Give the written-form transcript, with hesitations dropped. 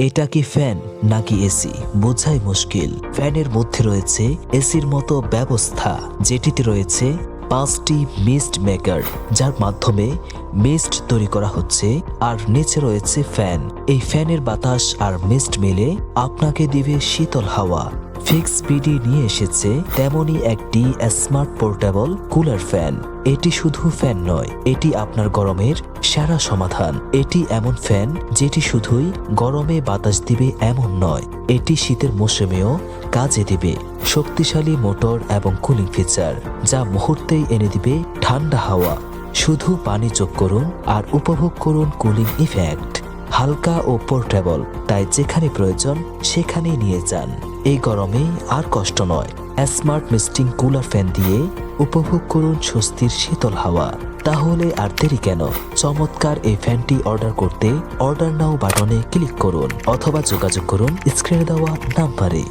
এটা কি ফ্যান নাকি এসি বোঝাই মুশকিল। ফ্যানের মধ্যে রয়েছে এসির মতো ব্যবস্থা, যেটিতে রয়েছে 5টি মিস্ট মেকার, যার মাধ্যমে মিস্ট তৈরি করা হচ্ছে, আর নিচে রয়েছে ফ্যান। এই ফ্যানের বাতাস আর মিস্ট মিলে আপনাকে দিবে শীতল হাওয়া। ফিক্স বিডি নিয়ে এসেছে তেমনই একটি স্মার্ট পোর্টেবল কুলার ফ্যান। এটি শুধু ফ্যান নয়, এটি আপনার গরমের সেরা সমাধান। এটি এমন ফ্যান যেটি শুধুই গরমে বাতাস দিবে এমন নয়, এটি শীতের মৌসুমেও কাজে দিবে। শক্তিশালী মোটর এবং কুলিং ফিচার, যা মুহূর্তেই এনে দিবে ঠান্ডা হাওয়া। শুধু পানি যোগ করুন আর উপভোগ করুন কুলিং ইফেক্ট। হালকা ও পোর্টেবল, তাই যেখানে প্রয়োজন সেখানেই নিয়ে যান। এই গরমে আর কষ্ট নয়, স্মার্ট মিস্টিং কুলার ফ্যান দিয়ে উপভোগ করুন স্বস্তির শীতল হাওয়া। তাহলে আর দেরি কেন? চমৎকার এই ফ্যানটি অর্ডার করতে অর্ডার নাও বাটনে ক্লিক করুন অথবা যোগাযোগ করুন স্ক্রিনে দেওয়া নাম্বারে।